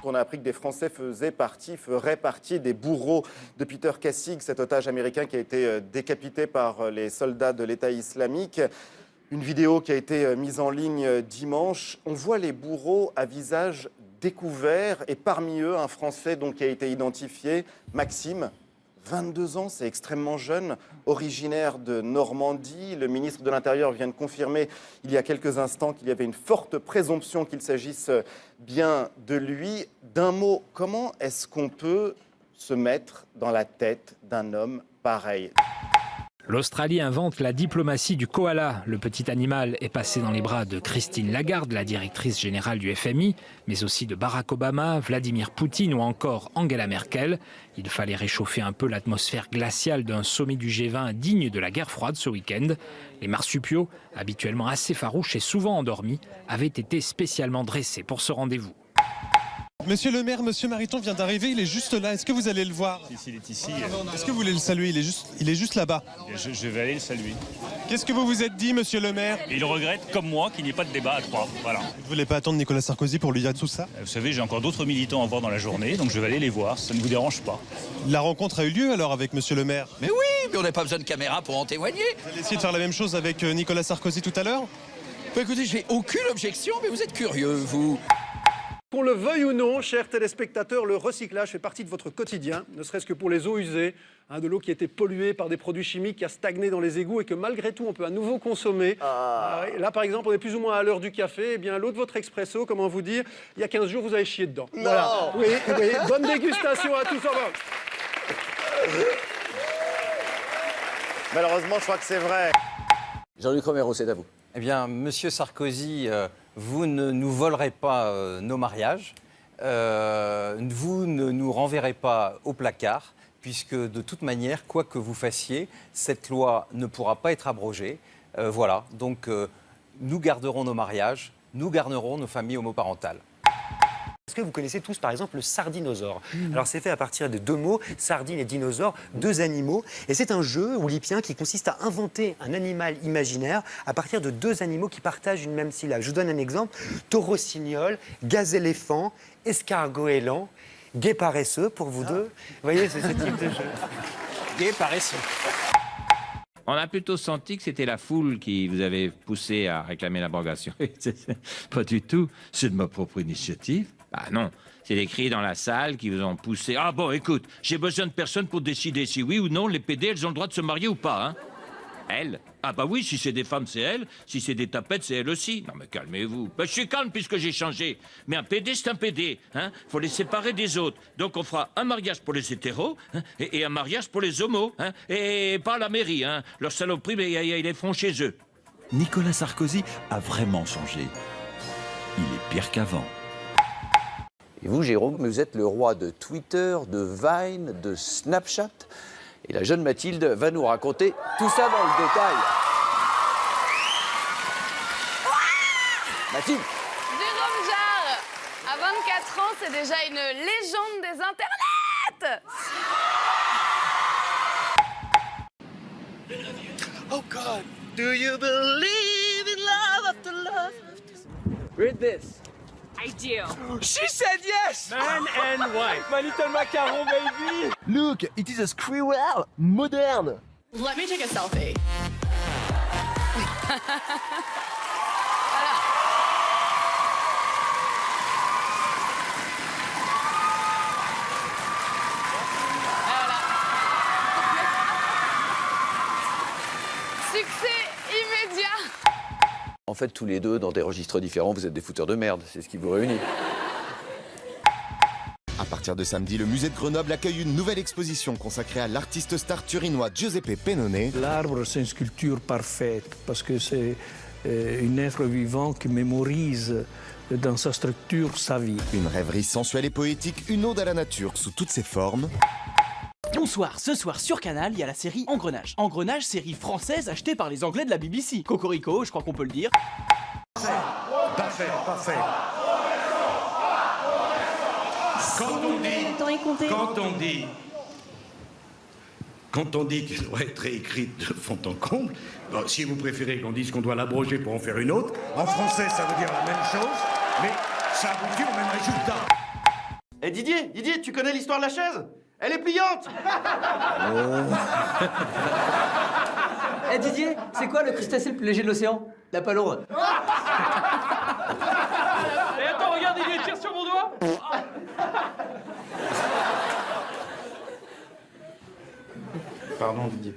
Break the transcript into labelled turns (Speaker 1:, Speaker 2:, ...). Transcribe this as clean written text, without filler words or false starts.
Speaker 1: On a appris que des Français feraient partie des bourreaux de Peter Kassig, cet otage américain qui a été décapité par les soldats de l'État islamique. Une vidéo qui a été mise en ligne dimanche. On voit les bourreaux à visage découvert et parmi eux, un Français donc, qui a été identifié, Maxime. 22 ans, c'est extrêmement jeune, originaire de Normandie. Le ministre de l'Intérieur vient de confirmer il y a quelques instants qu'il y avait une forte présomption qu'il s'agisse bien de lui. D'un mot, comment est-ce qu'on peut se mettre dans la tête d'un homme pareil ?
Speaker 2: L'Australie invente la diplomatie du koala. Le petit animal est passé dans les bras de Christine Lagarde, la directrice générale du FMI, mais aussi de Barack Obama, Vladimir Poutine ou encore Angela Merkel. Il fallait réchauffer un peu l'atmosphère glaciale d'un sommet du G20 digne de la guerre froide ce week-end. Les marsupiaux, habituellement assez farouches et souvent endormis, avaient été spécialement dressés pour ce rendez-vous.
Speaker 3: Monsieur le maire, monsieur Mariton vient d'arriver, il est juste là. Est-ce que vous allez le voir?
Speaker 4: Il est ici.
Speaker 3: Est-ce que vous voulez le saluer? Il est juste là-bas.
Speaker 4: Je vais aller le saluer.
Speaker 3: Qu'est-ce que vous vous êtes dit, monsieur le maire?
Speaker 4: Et il regrette, comme moi, qu'il n'y ait pas de débat à 3. Voilà.
Speaker 3: Vous ne voulez pas attendre Nicolas Sarkozy pour lui dire tout ça?
Speaker 4: Vous savez, j'ai encore d'autres militants à voir dans la journée, donc je vais aller les voir, ça ne vous dérange pas.
Speaker 3: La rencontre a eu lieu alors avec monsieur le maire?
Speaker 5: Mais oui, mais on n'a pas besoin de caméra pour en témoigner.
Speaker 3: Vous allez essayer de faire la même chose avec Nicolas Sarkozy tout à l'heure?
Speaker 5: Bah, écoutez, j'ai aucune objection, mais vous êtes curieux, vous.
Speaker 6: Qu'on le veuille ou non, chers téléspectateurs, le recyclage fait partie de votre quotidien, ne serait-ce que pour les eaux usées, de l'eau qui a été polluée par des produits chimiques, qui a stagné dans les égouts et que malgré tout, on peut à nouveau consommer. Là, par exemple, on est plus ou moins à l'heure du café. Eh bien, l'eau de votre expresso, comment vous dire, il y a 15 jours, vous avez chié dedans.
Speaker 1: Non.
Speaker 6: Voilà. Oui, oui. Bonne dégustation à tous. Au revoir.
Speaker 1: Malheureusement, je crois que c'est vrai.
Speaker 5: Jean-Luc Romero, c'est à vous.
Speaker 7: Eh bien, Monsieur Sarkozy, vous ne nous volerez pas nos mariages, vous ne nous renverrez pas au placard, puisque de toute manière, quoi que vous fassiez, cette loi ne pourra pas être abrogée. Voilà, donc nous garderons nos mariages, nous garderons nos familles homoparentales.
Speaker 8: Est-ce que vous connaissez tous, par exemple, le sardinosaure? Alors, c'est fait à partir de deux mots, sardine et dinosaure, deux animaux. Et c'est un jeu oulipien qui consiste à inventer un animal imaginaire à partir de deux animaux qui partagent une même syllabe. Je vous donne un exemple. Taureau-signol, gaz-éléphant, escargot-élan, guet paresseux pour vous deux. Vous voyez, c'est ce type de jeu.
Speaker 7: Guet paresseux.
Speaker 9: On a plutôt senti que c'était la foule qui vous avait poussé à réclamer l'abrogation. Pas du tout, c'est de ma propre initiative. Bah non, c'est les cris dans la salle qui vous ont poussé. Ah bon, écoute, j'ai besoin de personne pour décider si oui ou non les PD, elles ont le droit de se marier ou pas, hein. Elles? Ah bah oui, si c'est des femmes, c'est elles. Si c'est des tapettes, c'est elles aussi. Non mais calmez-vous. Bah, je suis calme puisque j'ai changé. Mais un PD, c'est un PD. Hein. Faut les séparer des autres. Donc on fera un mariage pour les hétéros hein, et un mariage pour les homos. Hein, et pas à la mairie. Hein. Leur saloperie, mais ils les font chez eux.
Speaker 10: Nicolas Sarkozy a vraiment changé. Il est pire qu'avant.
Speaker 5: Et vous, Jérôme, vous êtes le roi de Twitter, de Vine, de Snapchat. Et la jeune Mathilde va nous raconter tout ça dans le détail. Mathilde.
Speaker 11: Jérôme Jarre, à 24 ans, c'est déjà une légende des internets.
Speaker 5: Oh God, do you believe in love after love?
Speaker 12: Read this.
Speaker 11: I do.
Speaker 12: She said yes! Man and wife. My little macaron baby.
Speaker 13: Look, it is a squirrel, modern.
Speaker 11: Let me take a selfie. Succès immédiat.
Speaker 5: En fait, tous les deux, dans des registres différents, vous êtes des fouteurs de merde. C'est ce qui vous réunit.
Speaker 14: À partir de samedi, le musée de Grenoble accueille une nouvelle exposition consacrée à l'artiste star turinois Giuseppe Pennone.
Speaker 15: L'arbre, c'est une sculpture parfaite parce que c'est un être vivant qui mémorise dans sa structure sa vie.
Speaker 14: Une rêverie sensuelle et poétique, une ode à la nature sous toutes ses formes.
Speaker 16: Bonsoir, ce soir sur Canal, il y a la série Engrenage. Engrenage, série française achetée par les Anglais de la BBC. Cocorico, je crois qu'on peut le dire.
Speaker 17: Parfait, parfait. Quand on dit qu'elle doit être réécrite de fond en comble, bon, si vous préférez qu'on dise qu'on doit l'abroger pour en faire une autre, en français ça veut dire la même chose, mais ça aboutit au même résultat.
Speaker 13: Eh Didier, tu connais l'histoire de la chaise? Elle est pliante.
Speaker 18: Eh Didier, c'est quoi le crustacé le plus léger de l'océan? La palombe.
Speaker 12: Et attends, regarde, il tire sur mon doigt.
Speaker 17: Pardon, Didier.